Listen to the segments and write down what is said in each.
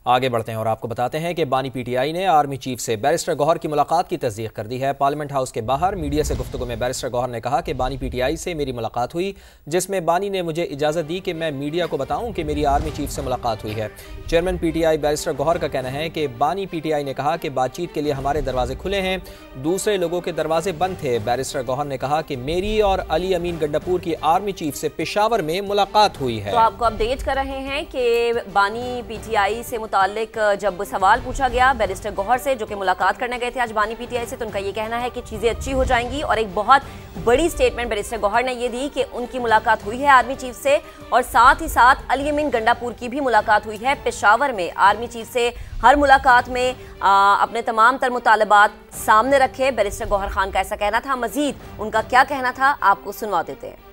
आगे बढ़ते हैं और आपको बताते हैं कि बानी पीटीआई ने आर्मी चीफ से बैरिस्टर गौहर की मुलाकात की तस्दीक कर दी है। पार्लियामेंट हाउस के बाहर मीडिया से गुफ्तगू में बैरिस्टर गौहर ने कहा कि बानी पीटीआई से मेरी मुलाकात हुई, जिसमें बानी ने मुझे इजाज़त दी कि मैं मीडिया को बताऊं कि मेरी आर्मी चीफ से मुलाकात हुई है। चेयरमैन पीटीआई बैरिस्टर गौहर का कहना है कि बानी पीटीआई ने कहा कि बातचीत के लिए हमारे दरवाजे खुले हैं, दूसरे लोगों के दरवाजे बंद थे। बैरिस्टर गौहर ने कहा कि मेरी और अली अमीन गंडापुर की आर्मी चीफ से पेशावर में मुलाकात हुई है। तो आपको अपडेट कर रहे हैं कि बानी पीटीआई से मुताल्लिक जब सवाल पूछा गया बैरिस्टर गौहर से, जो कि मुलाकात करने गए थे आज बानी पीटीआई से, तो उनका ये कहना है कि चीज़ें अच्छी हो जाएंगी। और एक बहुत बड़ी स्टेटमेंट बैरिस्टर गौहर ने ये दी कि उनकी मुलाकात हुई है आर्मी चीफ से, और साथ ही साथ अली अमीन गंडापुर की भी मुलाकात हुई है पेशावर में। आर्मी चीफ से हर मुलाकात में अपने तमाम तर मुतालबात सामने रखे। बैरिस्टर गौहर खान का ऐसा कहना था। मजीद उनका क्या कहना था आपको सुनवा देते हैं।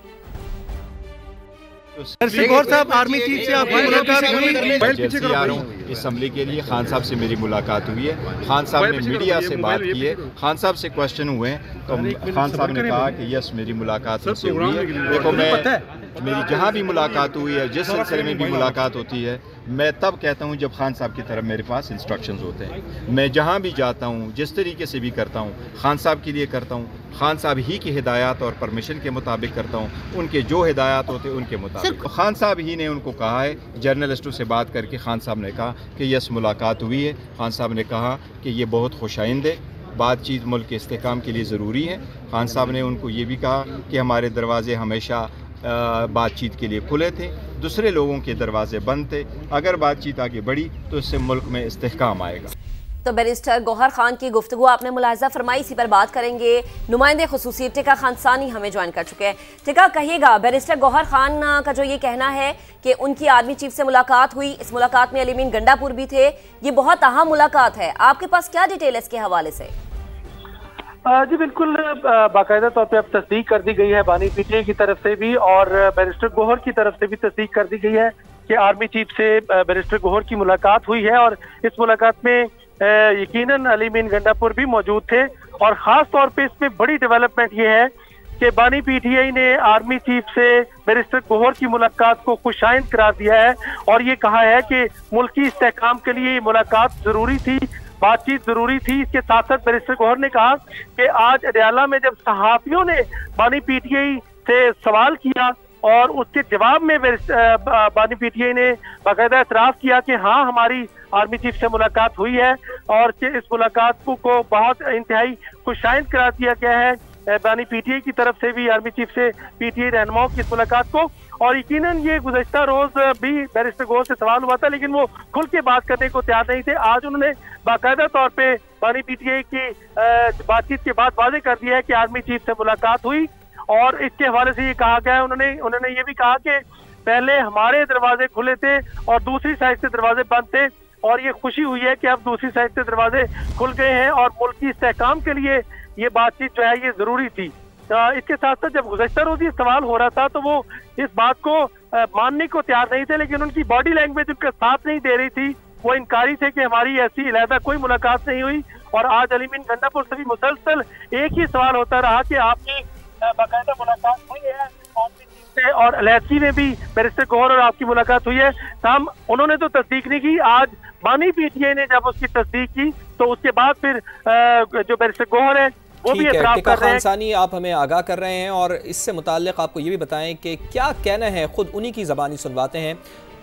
गौहर साहब, आर्मी चीफ से आपकी मुलाकात हुई। असम्बली के लिए खान साहब से मेरी मुलाकात हुई है। खान साहब ने मीडिया से बात की है, खान साहब से क्वेश्चन हुए हैं तो खान साहब ने कहा कि यस मेरी मुलाकात उनसे हुई है। देखो मेरी जहाँ भी मुलाकात हुई है, जिस सिलसिले में भी मुलाकात होती है, मैं तब कहता हूँ जब खान साहब की तरफ मेरे पास इंस्ट्रक्शंस होते हैं। मैं जहाँ भी जाता हूँ, जिस तरीके से भी करता हूँ, खान साहब के लिए करता हूँ, खान साहब ही की हिदायत और परमिशन के मुताबिक करता हूँ। उनके जो हिदायत होते हैं उनके मुताबिक। तो खान साहब ही ने उनको कहा है, जर्नलिस्टों से बात करके खान साहब ने कहा कि यस मुलाकात हुई है। खान साहब ने कहा कि ये बहुत खुशाइंद है, बातचीत मुल्क के इस्तेहकाम के लिए ज़रूरी है। खान साहब ने उनको ये भी कहा कि हमारे दरवाजे हमेशा बातचीत के लिए खुले थे, दूसरे लोगों के दरवाजे बंद थे। अगर बातचीत आगे बढ़ी तो इससे मुल्क में इस्तेहकाम आएगा। तो बैरिस्टर गौहर खान की गुफ्तगू आपने मुलाहिजा फरमाई, इसी पर बात करेंगे। नुमाइंदे खुसूसी टिका खानसानी हमें ज्वाइन कर चुके हैं। टिका, कहिएगा बैरिस्टर गौहर खान का जो ये कहना है कि उनकी आर्मी चीफ से मुलाकात हुई, इस मुलाकात में अली अमीन गंडापुर भी थे, ये बहुत अहम मुलाकात है, आपके पास क्या डिटेल है इसके हवाले से? जी बिल्कुल, बाकायदा तौर पे अब तस्दीक कर दी गई है बानी पीटीआई की तरफ से भी और बैरिस्टर गौहर की तरफ से भी तस्दीक कर दी गई है कि आर्मी चीफ से बैरिस्टर गौहर की मुलाकात हुई है। और इस मुलाकात में यकीनन अली अमीन गंडापुर भी मौजूद थे। और ख़ास तौर पे इसमें बड़ी डेवलपमेंट ये है कि बानी पीटीआई ने आर्मी चीफ से बैरिस्टर गौहर की मुलाकात को खुशाइंद करार दिया है और ये कहा है कि मुल्की इस्तेहकाम के लिए ये मुलाकात ज़रूरी थी, बातचीत जरूरी थी। इसके साथ साथ बैरिस्टर गौहर ने कहा कि आज अडयाला में जब सहाफियों ने बानी पीटीआई से सवाल किया और उसके जवाब में बानी पीटीआई ने बाकायदा एतराफ़ किया कि हाँ हमारी आर्मी चीफ से मुलाकात हुई है और इस मुलाकात को बहुत इंतहाई खुशाइंद करार दिया गया है बानी पीटीआई की तरफ से भी आर्मी चीफ से पीटीआई रहनुमाओं की इस मुलाकात को। और यकीनन ये गुज़श्ता रोज भी बैरिस्टर गौहर से सवाल हुआ था लेकिन वो खुल के बात करने को तैयार नहीं थे। आज उन्होंने बाकायदा तौर पे बानी पीटीआई की बातचीत के बाद वाज़ेह कर दिया है कि आर्मी चीफ से मुलाकात हुई। और इसके हवाले से ये कहा गया है, उन्होंने ये भी कहा कि पहले हमारे दरवाजे खुले थे और दूसरी साइड से दरवाजे बंद थे और ये खुशी हुई है कि अब दूसरी साइड से दरवाजे खुल गए हैं और मुल्क की इस्तेहकाम के लिए ये बातचीत जो है ये जरूरी थी। इसके साथ साथ जब गुज़श्ता रोज ये सवाल हो रहा था तो वो इस बात को मानने को तैयार नहीं थे, लेकिन उनकी बॉडी लैंग्वेज उनका साथ नहीं दे रही थी, वो इनकारी थे कि हमारी ऐसी अलहदा कोई मुलाकात नहीं हुई। और आज अली अमीन गंडापुर से भी मुसलसल एक ही सवाल होता रहा कि आपकी बाकायदा मुलाकात हुई है और अलहदगी में भी बैरिस्टर गौहर और आपकी मुलाकात हुई है। हम उन्होंने तो तस्दीक नहीं की, आज बानी पीटीआई ने जब उसकी तस्दीक की तो उसके बाद फिर जो बैरिस्टर गौहर है वो भी एतराफ़ कर रहे हैं। खानसानी, आप हमें आगाह कर रहे हैं और इससे मुताल्लिक आपको ये भी बताएं कि क्या कहना है, खुद उन्हीं की ज़बानी सुनवाते हैं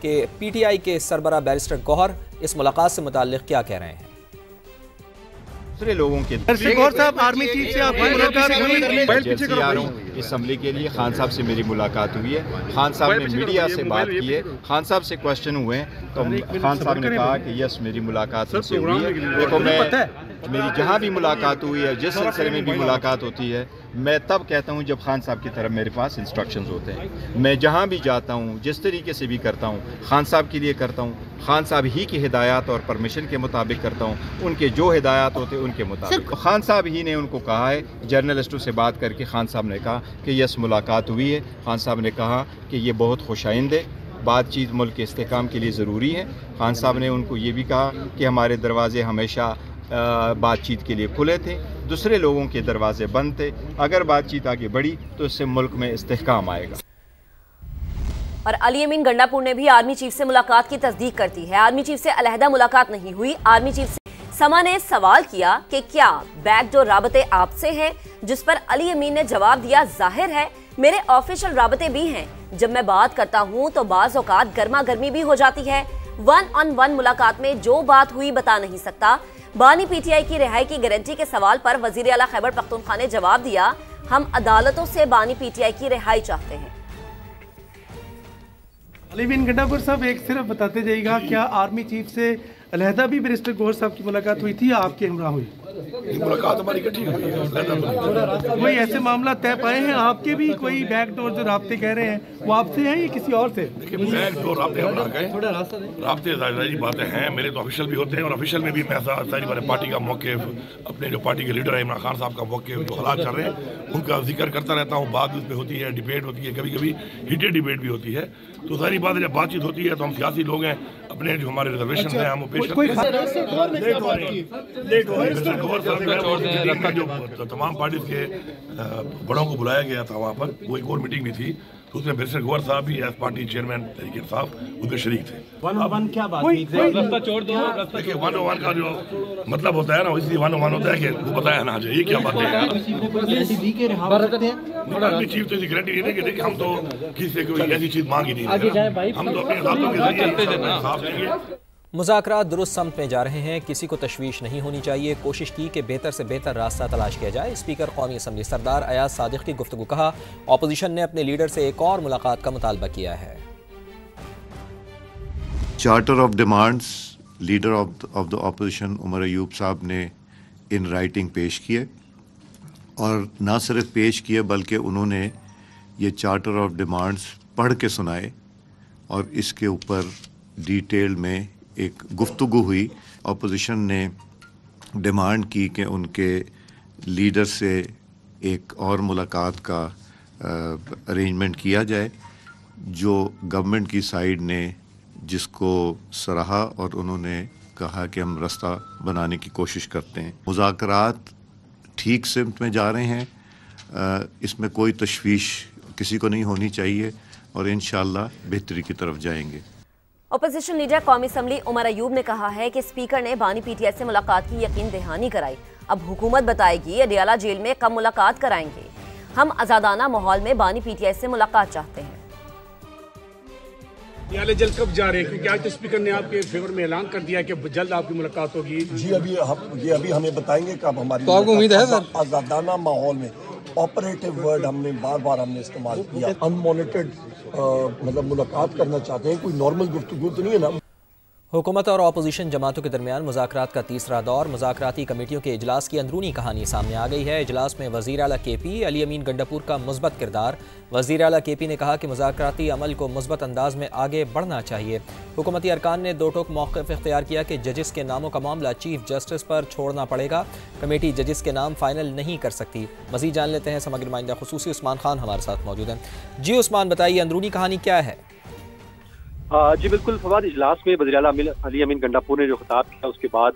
कि पीटीआई के सरबराह बैरिस्टर गौहर इस मुलाकात से मुताल्लिक क्या कह रहे हैं। दूसरे लोगों के गौहर साहब, आर्मी चीफ से आपकी मुलाकात हुई। असम्बली के लिए खान साहब से मेरी मुलाकात हुई है। खान साहब ने मीडिया से बात की है, खान साहब से क्वेश्चन हुए हैं तो खान साहब ने कहा कि यस मेरी मुलाकात उनसे हुई है। देखो मेरी जहाँ भी मुलाकात हुई है, जिस सिलसिले में भी मुलाकात होती है, मैं तब कहता हूँ जब खान साहब की तरफ मेरे पास इंस्ट्रक्शंस होते हैं। मैं जहाँ भी जाता हूँ, जिस तरीके से भी करता हूँ, खान साहब के लिए करता हूँ, खान साहब ही की हिदायत और परमिशन के मुताबिक करता हूँ। उनके जो हिदायत होते हैं उनके मुताबिक। तो खान साहब ही ने उनको कहा है, जर्नलिस्टों से बात करके खान साहब ने कहा कि यस मुलाकात हुई है। खान साहब ने कहा कि ये बहुत खुशाइंद है, बातचीत मुल्क के इस्तेहकाम के लिए ज़रूरी है। खान साहब ने उनको ये भी कहा कि हमारे दरवाजे हमेशा बातचीत के लिए खुले थे, दूसरे लोगों के दरवाजे बंद थे। अगर बातचीत आगे बढ़ी तो इससे मुल्क में इस्तेहकाम आएगा। और अली अमीन गंडापुर ने भी आर्मी चीफ से मुलाकात की तस्दीक कर दी है। आर्मी चीफ से अलहदा मुलाकात नहीं हुई। आर्मी चीफ से समा ने सवाल किया कि क्या बैकडोर राबते आपसे हैं, जिस पर अली अमीन ने जवाब दिया, जाहिर है मेरे ऑफिशियल राबते भी हैं। जब मैं बात करता हूं तो बाज़ औकात गर्मा गर्मी भी हो जाती है। 1-on-1 मुलाकात में जो बात हुई बता नहीं सकता। बानी पीटीआई की रिहाई की गारंटी के सवाल पर वजीर आला खैबर पख्तूनख्वा ने जवाब दिया, हम अदालतों से बानी पीटीआई की रिहाई चाहते हैं। अली अमीन गंडापुर साहब, एक सिर्फ बताते जाइएगा, क्या आर्मी चीफ से अलहदा भी बैरिस्टर गौहर साहब की मुलाकात हुई थी या आपके हमरा हुई? मुलाकात हमारी इकट्ठी हुई है। कोई ऐसे मामला तय पाए हैं आपके भी, कोई बैकडोर जो राब्ते कह रहे हैं वो आपसे हैं या किसी और से? देखिए, बैकडोर राब्ते हम ना कहें, राब्ते सारी बातें हैं, मेरे तो ऑफिशियल भी होते हैं और ऑफिशियल में भी मैं सारी बार पार्टी का मौक़िफ़, अपने जो पार्टी के लीडर है इमरान खान साहब का मौक़िफ़, जो हालात चल रहे हैं उनका जिक्र करता रहता हूँ। बात उस पर होती है, डिबेट होती है, कभी कभी हीटेड डिबेट भी होती है। तो सारी बात जब बातचीत होती है तो हम सियासी लोग हैं, अपने जो हमारे रिजर्वेशन हैं हम पेश करते हैं। जो तमाम पार्टी के बड़ों को बुलाया गया था वहाँ पर, वो एक और मीटिंग भी थी, तो उसमें बैरिस्टर गौहर साहब भी एज पार्टी चेयरमैन तरीके इंसाफ उसमें शरीक थे। क्या बात? देखिए, 1-on-1 का जो मतलब होता है ना, इसलिए 1-on-1 होता है कि वो बताया ना जाए, ये क्या बात है। चीफ तो गारंटी नहीं कि देखिए हम तो किसी से कोई ऐसी चीज मांगी नहीं, हम तो अपने रास्तों के जरिए साफ देंगे। मुज़ाकरात दुरुस्त समत में जा रहे हैं, किसी को तशवीश नहीं होनी चाहिए। कोशिश की कि बेहतर से बेहतर रास्ता तलाश किया जाए। स्पीकर कौमी असम्बली सरदार अयाज सादिक की गुफ्तगू। कहा, अपोजिशन ने अपने लीडर से एक और मुलाकात का मुतालबा किया है। Charter of demands leader of the opposition Umar Ayub साहब ने इन राइटिंग पेश किए, और ना सिर्फ पेश किए बल्कि उन्होंने ये चार्टर ऑफ डिमांड्स पढ़ के सुनाए, और इसके ऊपर डिटेल में एक गुफ्तगू हुई। अपोजिशन ने डिमांड की कि उनके लीडर से एक और मुलाकात का अरेंजमेंट किया जाए, जो गवर्नमेंट की साइड ने जिसको सराहा, और उन्होंने कहा कि हम रास्ता बनाने की कोशिश करते हैं। मुज़ाकरात ठीक सिमत में जा रहे हैं, इसमें कोई तशवीश किसी को नहीं होनी चाहिए, और इंशाअल्लाह बेहतरी की तरफ जाएंगे। अपोजिशन लीडर कौमी असम्बली उमर अयूब ने कहा है कि स्पीकर ने बानी पीटीआई से मुलाकात की यकीन दहानी कराई। अब हुकूमत बताएगी अडियाला जेल में कब मुलाकात कराएंगे। हम आज़ादाना माहौल में बानी पीटीआई से मुलाकात चाहते हैं। अडियाला जेल कब जा रहे हैं? क्योंकि आज तो स्पीकर ने आपके फेवर में ऐलान कर दिया कि जल्द आपकी मुलाकात होगी। जी, अभी हमें बताएंगे कब हमारी, तो आपको उम्मीद है सर? आज़ादाना माहौल में ऑपरेटिव वर्ड हमने बार हमने इस्तेमाल किया। अनमॉनिटर्ड मतलब मुलाकात करना चाहते हैं, कोई नॉर्मल गुफ्तगू तो नहीं है ना। हुकूमत और अपोजिशन जमातों के दरमियान मुज़ाकरात का तीसरा दौर। मुज़ाकराती कमेटियों के इजलास की अंदरूनी कहानी सामने आ गई है। इजलास में वज़ीर आला KP अली अमीन गंडापुर का मुस्बत किरदार। वज़ीर आला KP ने कहा कि मुज़ाकराती अमल को मुस्बत अंदाज में आगे बढ़ना चाहिए। हुकूमती अरकान ने दो टोक मौक़िफ़ इख्तियार किया कि जजिस के नामों का मामला चीफ जस्टिस पर छोड़ना पड़ेगा। कमेटी जजिस के नाम फाइनल नहीं कर सकती। मज़ीद जान लेते हैं समग्र नुमाइंदा खुसूसी उस्मान खान हमारे साथ मौजूद हैं। जी उस्मान, बताइए अंदरूनी कहानी क्या है? जी बिल्कुल फवाद, इजलास में वज़ीर आला अली अमीन गंडापुर ने जो खिताब किया उसके बाद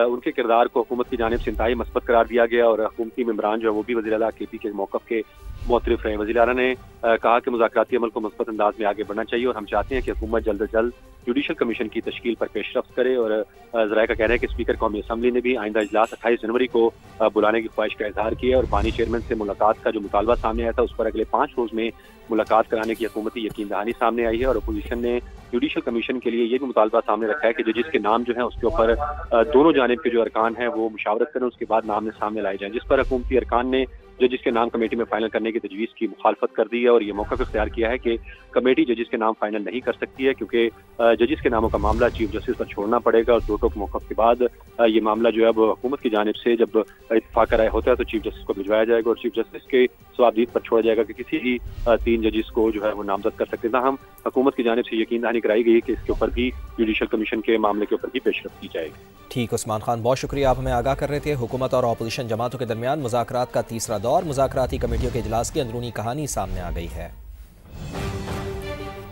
उनके किरदार को हुकूमत की जानिब से इंतहाई मस्बत करार दिया गया, और हुकूमती मेंबरान जो है वो भी वज़ीर आला KP के मौक़िफ़ के मुतरफ़ रहे। वज़ीर आला ने कहा कि मुज़ाकराती अमल को मस्बत अंदाज में आगे बढ़ना चाहिए, और हम चाहते हैं कि हुकूमत जल्द अज जल्द जुडिशल कमीशन की तश्कील पर पेशरफ्त करे। और ज़राए का कहना है कि स्पीकर कौमी असम्बली ने भी आइंदा इजलास 28 जनवरी को बुलाने की ख्वाहिश का इजहार किया, और बानी चेयरमैन से मुलाकात का जो मुतालबा सामने आया था उस पर अगले 5 रोज़ में मुलाकात कराने की हुकूमती यकीन दहानी सामने आई है। और अपोजिशन ने जुडिशल कमीशन के लिए ये भी मुतालबा सामने रखा है कि जजिस के नाम जो है उसके ऊपर दोनों जानिब के जो अरकान हैं वो मुशावरत करें, उसके बाद नाम सामने लाए जाएं, जिस पर हुकूमती अरकान ने जजिस के नाम कमेटी में फाइनल करने की तजवीज़ की मुखालफत कर दी है, और ये मौका इख्तियार किया है कि कमेटी जजिस के नाम फाइनल नहीं कर सकती है, क्योंकि जजिस के नामों का मामला चीफ जस्टिस पर छोड़ना पड़ेगा। और दो टोक मौक़िफ़ के बाद ये मामला जो है अब हुकूमत की जानिब से जब इत्तफाक राय होता है तो चीफ जस्टिस को भिजवाया जाएगा, और चीफ जस्टिस के सवाबदीद पर छोड़ा जाएगा कि किसी भी 3 जजिस को जो है वो नामजद कर सकते हैं। हम हुकूमत की जानिब से यकीन दहानी कराई गई कि इसके ऊपर भी जुडिशल कमीशन के मामले के ऊपर भी पेशरफ्त की जाएगी। ठीक, उस्मान खान बहुत शुक्रिया, आप हमें आगाह कर रहे थे। हुकूमत और अपोजिशन जमातों के दरमियान मुज़ाकरात का तीसरा दौर। मुज़ाकराती कमेटियों के इजलास की अंदरूनी कहानी सामने आ गई है।